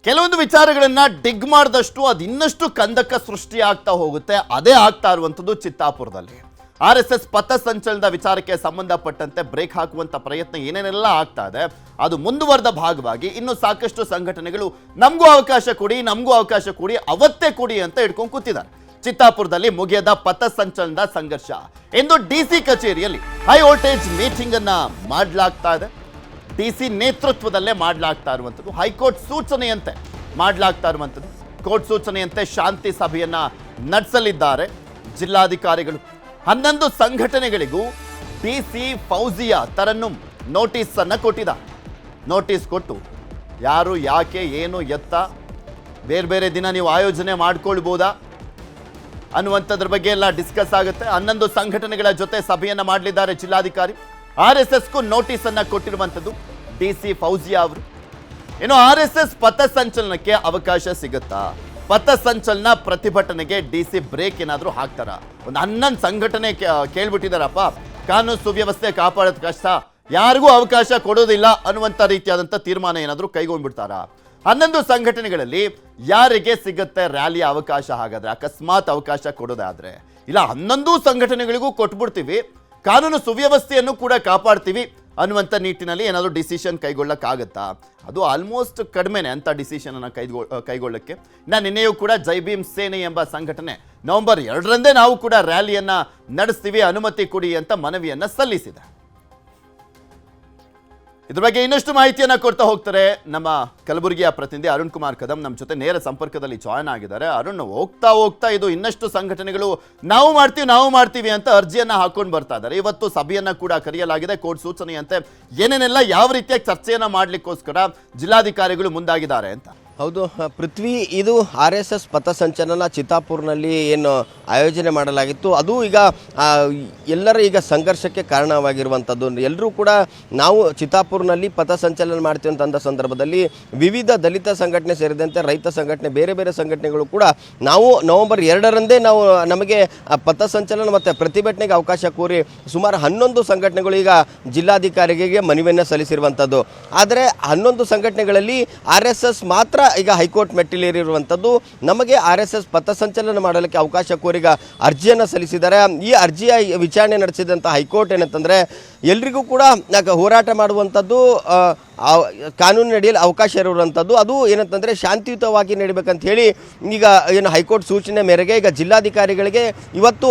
ಕೆಲವೊಂದು ವಿಚಾರಗಳನ್ನ ಡಿಗ್ ಮಾಡಿದಷ್ಟು ಅದು ಇನ್ನಷ್ಟು ಕಂದಕ ಸೃಷ್ಟಿ ಆಗ್ತಾ ಹೋಗುತ್ತೆ. ಅದೇ ಆಗ್ತಾ ಇರುವಂಥದ್ದು ಚಿತ್ತಾಪುರದಲ್ಲಿ RSS ಪಥಸಂಚಲನದ ವಿಚಾರಕ್ಕೆ ಸಂಬಂಧಪಟ್ಟಂತೆ ಬ್ರೇಕ್ ಹಾಕುವಂತ ಪ್ರಯತ್ನ ಏನೇನೆಲ್ಲ ಆಗ್ತಾ ಇದೆ ಅದು ಮುಂದುವರೆದ ಭಾಗವಾಗಿ ಇನ್ನು ಸಾಕಷ್ಟು ಸಂಘಟನೆಗಳು ನಮಗೂ ಅವಕಾಶ ಕೊಡಿ ಅವತ್ತೇ ಕೊಡಿ ಅಂತ ಹಿಡ್ಕೊಂಡು ಕೂತಿದ್ದಾರೆ. ಚಿತ್ತಾಪುರದಲ್ಲಿ ಮುಗಿಯದ ಪಥಸಂಚಲನದ ಸಂಘರ್ಷ. ಇಂದು DC ಕಚೇರಿಯಲ್ಲಿ ಹೈ ವೋಲ್ಟೇಜ್ ಮೀಟಿಂಗ್ ಅನ್ನ ಮಾಡಲಾಗ್ತಾ ಇದೆ. DC ನೇತೃತ್ವದಲ್ಲೇ ಮಾಡಲಾಗ್ತಾ ಇರುವಂಥದ್ದು, ಹೈಕೋರ್ಟ್ ಸೂಚನೆಯಂತೆ ಮಾಡಲಾಗ್ತಾ ಇರುವಂಥದ್ದು. ಕೋರ್ಟ್ ಸೂಚನೆಯಂತೆ ಶಾಂತಿ ಸಭೆಯನ್ನ ನಡೆಸಲಿದ್ದಾರೆ ಜಿಲ್ಲಾಧಿಕಾರಿಗಳು. 11 ಸಂಘಟನೆಗಳಿಗೂ DC ಫೌಜಿಯಾ ತರನ್ನುಮ್ ನೋಟಿಸ್ ಅನ್ನ ಕೊಟ್ಟಿದ್ದಾರೆ. ನೋಟಿಸ್ ಕೊಟ್ಟು ಯಾರು ಯಾಕೆ ಏನು ಎತ್ತ ಬೇರೆ ದಿನ ನೀವು ಆಯೋಜನೆ ಮಾಡ್ಕೊಳ್ಬೋದಾ ಅನ್ನುವಂಥದ್ರ ಬಗ್ಗೆ ಎಲ್ಲ ಡಿಸ್ಕಸ್ ಆಗುತ್ತೆ. 11 ಸಂಘಟನೆಗಳ ಜೊತೆ ಸಭೆಯನ್ನ ಮಾಡಲಿದ್ದಾರೆ ಜಿಲ್ಲಾಧಿಕಾರಿ. RSSಗೂ ನೋಟಿಸ್ ಅನ್ನ ಕೊಟ್ಟಿರುವಂಥದ್ದು DC ಫೌಜಿಯಾ ಅವರು. ಇನ್ನು RSS ಪಥಸಂಚಲನಕ್ಕೆ ಅವಕಾಶ ಸಿಗುತ್ತಾ? ಪಥಸಂಚಲನ ಪ್ರತಿಭಟನೆಗೆ DC ಬ್ರೇಕ್ ಏನಾದರೂ ಹಾಕ್ತಾರ? ಒಂದು 11 ಸಂಘಟನೆ ಕೇಳ್ಬಿಟ್ಟಿದಾರಪ್ಪ, ಕಾನೂನು ಸುವ್ಯವಸ್ಥೆ ಕಾಪಾಡೋದು ಕಷ್ಟ, ಯಾರಿಗೂ ಅವಕಾಶ ಕೊಡೋದಿಲ್ಲ ಅನ್ನುವಂಥ ರೀತಿಯಾದಂಥ ತೀರ್ಮಾನ ಏನಾದರೂ ಕೈಗೊಂಡ್ಬಿಡ್ತಾರ? 11 ಸಂಘಟನೆಗಳಲ್ಲಿ ಯಾರಿಗೆ ಸಿಗುತ್ತೆ ರ್ಯಾಲಿಯ ಅವಕಾಶ? ಹಾಗಾದ್ರೆ ಅಕಸ್ಮಾತ್ ಅವಕಾಶ ಕೊಡೋದಾದ್ರೆ, ಇಲ್ಲ 11 ಸಂಘಟನೆಗಳಿಗೂ ಕೊಟ್ಬಿಡ್ತೀವಿ, ಕಾನೂನು ಸುವ್ಯವಸ್ಥೆಯನ್ನು ಕೂಡ ಕಾಪಾಡ್ತೀವಿ ಅನ್ನುವಂಥ ನಿಟ್ಟಿನಲ್ಲಿ ಏನಾದರೂ ಡಿಸಿಷನ್ ಕೈಗೊಳ್ಳಕ್ಕಾಗತ್ತಾ? ಅದು ಆಲ್ಮೋಸ್ಟ್ ಕಡಿಮೆನೆ ಅಂತ ಡಿಸಿಷನ್ ಅನ್ನು ಕೈಗೊಳ್ಳಕ್ಕೆ. ನಿನ್ನೆಯೂ ಕೂಡ ಜೈ ಭೀಮ್ ಸೇನೆ ಎಂಬ ಸಂಘಟನೆ ನವೆಂಬರ್ 2ರಂದೇ ನಾವು ಕೂಡ ರ್ಯಾಲಿಯನ್ನ ನಡೆಸ್ತೀವಿ, ಅನುಮತಿ ಕೊಡಿ ಅಂತ ಮನವಿಯನ್ನ ಸಲ್ಲಿಸಿದೆ. ಇದ್ರ ಬಗ್ಗೆ ಇನ್ನಷ್ಟು ಮಾಹಿತಿಯನ್ನ ಕೊಡ್ತಾ ಹೋಗ್ತಾರೆ ನಮ್ಮ ಕಲಬುರಗಿಯ ಪ್ರತಿನಿಧಿ ಅರುಣ್ ಕುಮಾರ್ ಕದಂ ನಮ್ಮ ಜೊತೆ ನೇರ ಸಂಪರ್ಕದಲ್ಲಿ ಜಾಯ್ನ್ ಆಗಿದ್ದಾರೆ. ಅರುಣ್, ಹೋಗ್ತಾ ಇದು ಇನ್ನಷ್ಟು ಸಂಘಟನೆಗಳು ನಾವು ಮಾಡ್ತೀವಿ ಅಂತ ಅರ್ಜಿಯನ್ನ ಹಾಕೊಂಡು ಬರ್ತಾ ಇದ್ದಾರೆ. ಇವತ್ತು ಸಭೆಯನ್ನ ಕೂಡ ಕರೆಯಲಾಗಿದೆ. ಕೋರ್ಟ್ ಸೂಚನೆಯಂತೆ ಏನೇನೆಲ್ಲ ಯಾವ ರೀತಿಯ ಚರ್ಚೆಯನ್ನ ಮಾಡ್ಲಿಕ್ಕೋಸ್ಕರ ಜಿಲ್ಲಾಧಿಕಾರಿಗಳು ಮುಂದಾಗಿದ್ದಾರೆ ಅಂತ. ಹೌದು ಪೃಥ್ವಿ, ಇದು RSS ಪಥಸಂಚಲನ ಚಿತ್ತಾಪುರ್ನಲ್ಲಿ ಏನು ಆಯೋಜನೆ ಮಾಡಲಾಗಿತ್ತು ಅದು ಈಗ ಎಲ್ಲರ ಈಗ ಸಂಘರ್ಷಕ್ಕೆ ಕಾರಣವಾಗಿರುವಂಥದ್ದು. ಎಲ್ಲರೂ ಕೂಡ ನಾವು ಚಿತ್ತಾಪುರ್ನಲ್ಲಿ ಪಥಸಂಚಲನ ಮಾಡ್ತೀವಿ ಅಂತ ಸಂದರ್ಭದಲ್ಲಿ ವಿವಿಧ ದಲಿತ ಸಂಘಟನೆ ಸೇರಿದಂತೆ ರೈತ ಸಂಘಟನೆ ಬೇರೆ ಸಂಘಟನೆಗಳು ಕೂಡ ನಾವು ನವೆಂಬರ್ 2ರಂದೇ ನಮಗೆ ಪಥಸಂಚಲನ ಮತ್ತು ಪ್ರತಿಭಟನೆಗೆ ಅವಕಾಶ ಕೋರಿ ಸುಮಾರು 11 ಸಂಘಟನೆಗಳು ಈಗ ಜಿಲ್ಲಾಧಿಕಾರಿಗೆ ಮನವಿಯನ್ನು ಸಲ್ಲಿಸಿರುವಂಥದ್ದು. ಆದರೆ 11 ಸಂಘಟನೆಗಳಲ್ಲಿ RSS ಮಾತ್ರ ಈಗ ಹೈಕೋರ್ಟ್ ಮೆಟ್ಟಿಲೇರಿರುವಂಥದ್ದು. ನಮಗೆ RSS ಪಥಸಂಚಲನ ಮಾಡಲಿಕ್ಕೆ ಅವಕಾಶ ಕೋರಿಗ ಅರ್ಜಿಯನ್ನು ಸಲ್ಲಿಸಿದ್ದಾರೆ. ಈ ಅರ್ಜಿಯ ವಿಚಾರಣೆ ನಡೆಸಿದಂಥ ಹೈಕೋರ್ಟ್ ಏನಂತಂದರೆ ಎಲ್ರಿಗೂ ಕೂಡ ಹೋರಾಟ ಮಾಡುವಂಥದ್ದು ಕಾನೂನಿನಡಿಯಲ್ಲಿ ಅವಕಾಶ ಇರುವಂಥದ್ದು, ಅದು ಏನಂತಂದರೆ ಶಾಂತಿಯುತವಾಗಿ ನಡಿಬೇಕಂತ ಹೇಳಿ ಈಗ ಏನು ಹೈಕೋರ್ಟ್ ಸೂಚನೆ ಮೇರೆಗೆ ಈಗ ಜಿಲ್ಲಾಧಿಕಾರಿಗಳಿಗೆ ಇವತ್ತು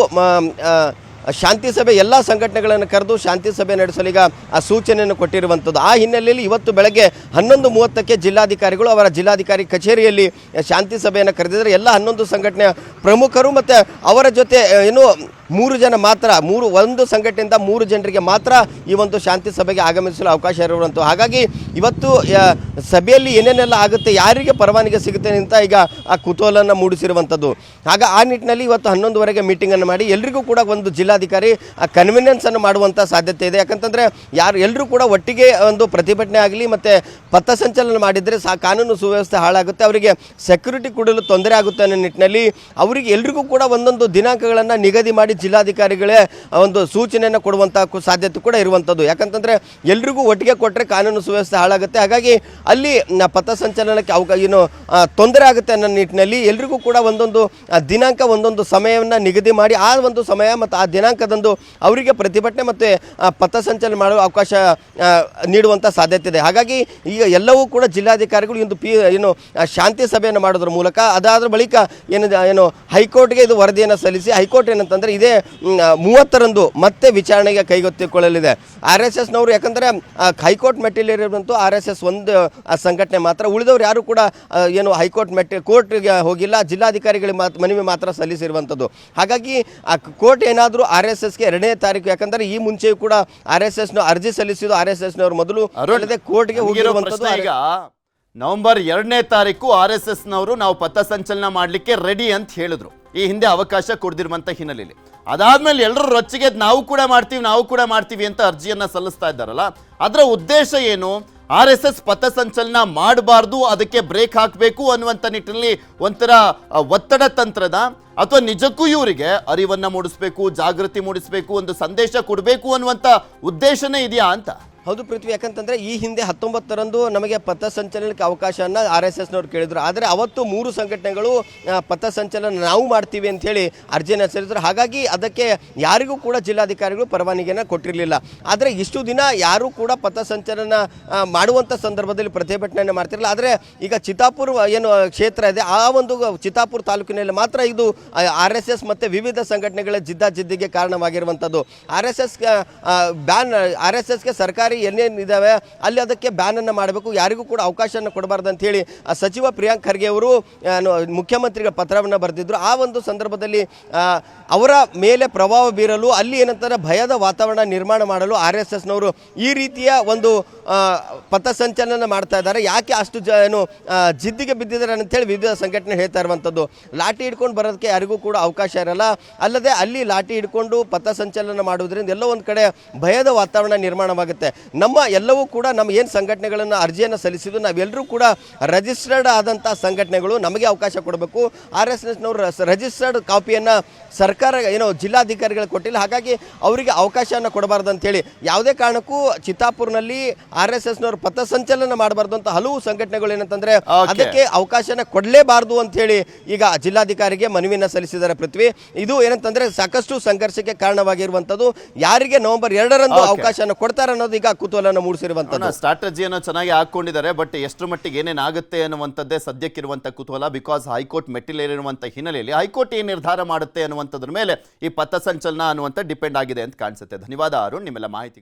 ಶಾಂತಿ ಸಭೆ ಎಲ್ಲ ಸಂಘಟನೆಗಳನ್ನು ಕರೆದು ಶಾಂತಿ ಸಭೆ ನಡೆಸಲು ಈಗ ಆ ಸೂಚನೆಯನ್ನು ಕೊಟ್ಟಿರುವಂಥದ್ದು. ಆ ಹಿನ್ನೆಲೆಯಲ್ಲಿ ಇವತ್ತು ಬೆಳಗ್ಗೆ 11:30ಕ್ಕೆ ಜಿಲ್ಲಾಧಿಕಾರಿಗಳು ಅವರ ಜಿಲ್ಲಾಧಿಕಾರಿ ಕಚೇರಿಯಲ್ಲಿ ಶಾಂತಿ ಸಭೆಯನ್ನು ಕರೆದಿದ್ದಾರೆ. ಎಲ್ಲ 11 ಸಂಘಟನೆಯ ಪ್ರಮುಖರು ಮತ್ತು ಅವರ ಜೊತೆ ಏನು 3 ಜನ ಮಾತ್ರ, ಒಂದು ಸಂಘಟನೆಯಿಂದ 3 ಜನರಿಗೆ ಮಾತ್ರ ಈ ಒಂದು ಶಾಂತಿ ಸಭೆಗೆ ಆಗಮಿಸಲು ಅವಕಾಶ ಇರುವಂಥದ್ದು. ಹಾಗಾಗಿ ಇವತ್ತು ಸಭೆಯಲ್ಲಿ ಏನೇನೆಲ್ಲ ಆಗುತ್ತೆ, ಯಾರಿಗೆ ಪರವಾನಗಿ ಸಿಗುತ್ತೆ ಅಂತ ಈಗ ಆ ಕುತೂಹಲನ ಮೂಡಿಸಿರುವಂಥದ್ದು. ಆ ನಿಟ್ಟಿನಲ್ಲಿ ಇವತ್ತು 11ವರೆಗೆ ಮೀಟಿಂಗನ್ನು ಮಾಡಿ ಎಲ್ರಿಗೂ ಕೂಡ ಒಂದು ಜಿಲ್ಲಾಧಿಕಾರಿ ಕನ್ವಿನೆನ್ಸನ್ನು ಮಾಡುವಂಥ ಸಾಧ್ಯತೆ ಇದೆ. ಯಾಕಂತಂದರೆ ಎಲ್ಲರೂ ಕೂಡ ಒಟ್ಟಿಗೆ ಒಂದು ಪ್ರತಿಭಟನೆ ಆಗಲಿ ಮತ್ತು ಪಥಸಂಚಲನ ಮಾಡಿದರೆ ಕಾನೂನು ಸುವ್ಯವಸ್ಥೆ ಹಾಳಾಗುತ್ತೆ, ಅವರಿಗೆ ಸೆಕ್ಯೂರಿಟಿ ಕೊಡಲು ತೊಂದರೆ ಆಗುತ್ತೆ ಅನ್ನೋ ನಿಟ್ಟಿನಲ್ಲಿ ಅವರಿಗೆ ಎಲ್ರಿಗೂ ಕೂಡ ಒಂದೊಂದು ದಿನಾಂಕಗಳನ್ನು ನಿಗದಿ ಮಾಡಿ ಜಿಲ್ಲಾಧಿಕಾರಿಗಳೇ ಒಂದು ಸೂಚನೆಯನ್ನು ಕೊಡುವಂಥ ಸಾಧ್ಯತೆ ಕೂಡ ಇರುವಂಥದ್ದು. ಯಾಕಂತಂದರೆ ಎಲ್ರಿಗೂ ಒಟ್ಟಿಗೆ ಕೊಟ್ಟರೆ ಕಾನೂನು ಸುವ್ಯವಸ್ಥೆ ಹಾಳಾಗುತ್ತೆ. ಹಾಗಾಗಿ ಅಲ್ಲಿ ಪಥಸಂಚಲನಕ್ಕೆ ತೊಂದರೆ ಆಗುತ್ತೆ ಅನ್ನೋ ನಿಟ್ಟಿನಲ್ಲಿ ಎಲ್ರಿಗೂ ಕೂಡ ಒಂದೊಂದು ದಿನಾಂಕ ಒಂದೊಂದು ಸಮಯವನ್ನು ನಿಗದಿ ಮಾಡಿ ಆ ಒಂದು ಸಮಯ ಮತ್ತು ಆ ದಿನಾಂಕದಂದು ಅವರಿಗೆ ಪ್ರತಿಭಟನೆ ಮತ್ತು ಪಥಸಂಚಲನ ಮಾಡುವ ಅವಕಾಶ ನೀಡುವಂಥ ಸಾಧ್ಯತೆ ಇದೆ. ಹಾಗಾಗಿ ಈಗ ಎಲ್ಲವೂ ಕೂಡ ಜಿಲ್ಲಾಧಿಕಾರಿಗಳು ಏನು ಶಾಂತಿ ಸಭೆಯನ್ನು ಮಾಡೋದ್ರ ಮೂಲಕ ಅದಾದ ಬಳಿಕ ಏನು ಹೈಕೋರ್ಟ್ಗೆ ಇದು ವರದಿಯನ್ನು ಸಲ್ಲಿಸಿ ಹೈಕೋರ್ಟ್ ಏನಂತಂದರೆ ಇದೇ 30ರಂದು ಮತ್ತೆ ವಿಚಾರಣೆಗೆ ಕೈಗೆತ್ತಿಕೊಳ್ಳಲಿದೆ. RSSನವರು ಯಾಕಂದರೆ ಹೈಕೋರ್ಟ್ ಮೆಟ್ಟಿಲೇರಿರುವಂತೂ RSS ಒಂದು ಸಂಘಟನೆ ಮಾತ್ರ, ಉಳಿದವರು ಯಾರು ಕೂಡ ಏನು ಹೈಕೋರ್ಟ್ ಕೋರ್ಟ್ಗೆ ಹೋಗಿಲ್ಲ, ಜಿಲ್ಲಾಧಿಕಾರಿಗಳಿಗೆ ಮನವಿ ಮಾತ್ರ ಸಲ್ಲಿಸಿರುವಂಥದ್ದು. ಹಾಗಾಗಿ ಕೋರ್ಟ್ ಏನಾದರೂ RSSಗೆ 2ನೇ ತಾರೀಕು, ಯಾಕಂದರೆ ಈ ಮುಂಚೆಯೂ ಕೂಡ RSSನ ಅರ್ಜಿ ಸಲ್ಲಿಸಿದ್ದು RSSನವರು ಮೊದಲು ಕೋರ್ಟ್ಗೆ ಹೋಗಿರುವಂಥದ್ದು. ಈಗ ನವೆಂಬರ್ 2ನೇ ತಾರೀಕು RSSನವರು ನಾವು ಪಥಸಂಚಲನ ಮಾಡಲಿಕ್ಕೆ ರೆಡಿ ಅಂತ ಹೇಳಿದ್ರು. ಈ ಹಿಂದೆ ಅವಕಾಶ ಕೊಡದಿರುವಂಥ ಹಿನ್ನೆಲೆಯಲ್ಲಿ ಅದಾದ್ಮೇಲೆ ಎಲ್ಲರೂ ರೊಚ್ಚಿಗೆ ನಾವು ಕೂಡ ಮಾಡ್ತೀವಿ ಅಂತ ಅರ್ಜಿಯನ್ನ ಸಲ್ಲಿಸ್ತಾ ಇದ್ದಾರಲ್ಲ, ಅದರ ಉದ್ದೇಶ ಏನು? RSS ಪಥಸಂಚಲನ ಮಾಡಬಾರ್ದು, ಅದಕ್ಕೆ ಬ್ರೇಕ್ ಹಾಕಬೇಕು ಅನ್ನುವಂಥ ನಿಟ್ಟಿನಲ್ಲಿ ಒಂಥರ ಒತ್ತಡ ತಂತ್ರದ, ಅಥವಾ ನಿಜಕ್ಕೂ ಇವರಿಗೆ ಅರಿವನ್ನ ಮೂಡಿಸಬೇಕು, ಜಾಗೃತಿ ಮೂಡಿಸಬೇಕು, ಒಂದು ಸಂದೇಶ ಕೊಡಬೇಕು ಅನ್ನುವಂಥ ಉದ್ದೇಶನೇ ಇದೆಯಾ ಅಂತ? ಹೌದು ಪೃಥ್ವಿ, ಯಾಕಂತಂದ್ರೆ ಈ ಹಿಂದೆ 19ರಂದು ನಮಗೆ ಪಥಸಂಚಲನಕ್ಕೆ ಅವಕಾಶನ RSSನವ್ರು ಕೇಳಿದ್ರು. ಆದರೆ ಅವತ್ತು 3 ಸಂಘಟನೆಗಳು ಪಥಸಂಚಲನ ನಾವು ಮಾಡ್ತೀವಿ ಅಂತ ಹೇಳಿ ಅರ್ಜಿಯನ್ನು ಸಲ್ಲಿಸಿದ್ರು. ಹಾಗಾಗಿ ಅದಕ್ಕೆ ಯಾರಿಗೂ ಕೂಡ ಜಿಲ್ಲಾಧಿಕಾರಿಗಳು ಪರವಾನಗಿಯನ್ನು ಕೊಟ್ಟಿರಲಿಲ್ಲ. ಆದರೆ ಇಷ್ಟು ದಿನ ಯಾರೂ ಕೂಡ ಪಥಸಂಚಲನ ಮಾಡುವಂಥ ಸಂದರ್ಭದಲ್ಲಿ ಪ್ರತಿಭಟನೆಯನ್ನು ಮಾಡ್ತಿರಲಿಲ್ಲ. ಆದರೆ ಈಗ ಚಿತ್ತಾಪುರ ಏನು ಕ್ಷೇತ್ರ ಇದೆ, ಆ ಒಂದು ಚಿತ್ತಾಪುರ ತಾಲೂಕಿನಲ್ಲಿ ಮಾತ್ರ ಇದು RSS ಮತ್ತು ವಿವಿಧ ಸಂಘಟನೆಗಳ ಜಿದ್ದಾಜಿದ್ದಿಗೆ ಕಾರಣವಾಗಿರುವಂಥದ್ದು. RSSಗೆ ಸರ್ಕಾರಿ ಏನೇನಿದ್ದಾವೆ ಅಲ್ಲಿ ಅದಕ್ಕೆ ಬ್ಯಾನನ್ನು ಮಾಡಬೇಕು, ಯಾರಿಗೂ ಕೂಡ ಅವಕಾಶವನ್ನು ಕೊಡಬಾರ್ದು ಅಂತ ಹೇಳಿ ಸಚಿವ ಪ್ರಿಯಾಂಕ್ ಖರ್ಗೆ ಅವರು ಮುಖ್ಯಮಂತ್ರಿಗಳ ಪತ್ರವನ್ನು ಬರೆದಿದ್ದರು. ಆ ಒಂದು ಸಂದರ್ಭದಲ್ಲಿ ಅವರ ಮೇಲೆ ಪ್ರಭಾವ ಬೀರಲು ಅಲ್ಲಿ ಏನಂತಾರೆ ಭಯದ ವಾತಾವರಣ ನಿರ್ಮಾಣ ಮಾಡಲು RSSನವರು ಈ ರೀತಿಯ ಒಂದು ಪಥಸಂಚಲನ ಮಾಡ್ತಾ ಇದ್ದಾರೆ. ಯಾಕೆ ಅಷ್ಟು ಜಿದ್ದಿಗೆ ಬಿದ್ದಿದ್ದಾರೆ ಅಂತೇಳಿ ವಿವಿಧ ಸಂಘಟನೆ ಹೇಳ್ತಾ ಇರುವಂಥದ್ದು. ಲಾಠಿ ಹಿಡ್ಕೊಂಡು ಬರೋದಕ್ಕೆ ಯಾರಿಗೂ ಕೂಡ ಅವಕಾಶ ಇರಲ್ಲ. ಅಲ್ಲದೆ ಅಲ್ಲಿ ಲಾಠಿ ಹಿಡ್ಕೊಂಡು ಪಥಸಂಚಲನ ಮಾಡುವುದರಿಂದ ಎಲ್ಲೋ ಒಂದು ಕಡೆ ಭಯದ ವಾತಾವರಣ ನಿರ್ಮಾಣವಾಗುತ್ತೆ. ನಮ್ಮ ಎಲ್ಲವೂ ಕೂಡ ನಮ್ಮ ಏನು ಸಂಘಟನೆಗಳನ್ನು ಅರ್ಜಿಯನ್ನು ಸಲ್ಲಿಸಿದ್ದು ನಾವೆಲ್ಲರೂ ಕೂಡ ರಿಜಿಸ್ಟರ್ಡ್ ಆದಂಥ ಸಂಘಟನೆಗಳು, ನಮಗೆ ಅವಕಾಶ ಕೊಡಬೇಕು. RSSನವರು ರಿಜಿಸ್ಟರ್ಡ್ ಕಾಪಿಯನ್ನು ಸರ್ಕಾರ ಜಿಲ್ಲಾಧಿಕಾರಿಗಳು ಕೊಟ್ಟಿಲ್ಲ. ಹಾಗಾಗಿ ಅವರಿಗೆ ಅವಕಾಶವನ್ನು ಕೊಡಬಾರ್ದು ಅಂತೇಳಿ ಯಾವುದೇ ಕಾರಣಕ್ಕೂ ಚಿತ್ತಾಪುರ್ನಲ್ಲಿ RSSನವರು ಪಥಸಂಚಲನ ಮಾಡಬಾರ್ದು ಅಂತ ಹಲವು ಸಂಘಟನೆಗಳು ಏನಂತಂದ್ರೆ ಅದಕ್ಕೆ ಅವಕಾಶನ ಕೊಡಲೇಬಾರ್ದು ಅಂತ ಹೇಳಿ ಈಗ ಜಿಲ್ಲಾಧಿಕಾರಿಗೆ ಮನವಿಯನ್ನು ಸಲ್ಲಿಸಿದ್ದಾರೆ ಪೃಥ್ವಿ. ಇದು ಏನಂತಂದ್ರೆ ಸಾಕಷ್ಟು ಸಂಘರ್ಷಕ್ಕೆ ಕಾರಣವಾಗಿರುವಂಥದ್ದು. ಯಾರಿಗೆ ನವೆಂಬರ್ 2ರಂದು ಅವಕಾಶನ ಕೊಡ್ತಾರೆ ಅನ್ನೋದು ಈಗ ಕುತೂಹಲನ ಮೂಡಿಸಿರುವಂಥದ್ದು. ಸ್ಟ್ರಾಟಜಿಯನ್ನು ಚೆನ್ನಾಗಿ ಹಾಕೊಂಡಿದ್ದಾರೆ. ಬಟ್ ಎಷ್ಟು ಮಟ್ಟಿಗೆ ಏನೇನಾಗುತ್ತೆ ಅನ್ನುವಂಥದ್ದೇ ಸದ್ಯಕ್ಕಿರುವಂಥ ಕುತೂಹಲ. ಬಿಕಾಸ್ ಹೈಕೋರ್ಟ್ ಮೆಟ್ಟಿಲೇರಿರುವಂಥ ಹಿನ್ನೆಲೆಯಲ್ಲಿ ಹೈಕೋರ್ಟ್ ಏನು ನಿರ್ಧಾರ ಮಾಡುತ್ತೆ ಅನ್ನುವಂಥದ್ರ ಮೇಲೆ ಈ ಪಥಸಂಚಲನ ಅನ್ನುವಂಥ ಡಿಪೆಂಡ್ ಆಗಿದೆ ಅಂತ ಕಾಣಿಸುತ್ತೆ. ಧನ್ಯವಾದ ಅರುಣ್, ನಿಮ್ಮೆಲ್ಲ ಮಾಹಿತಿ.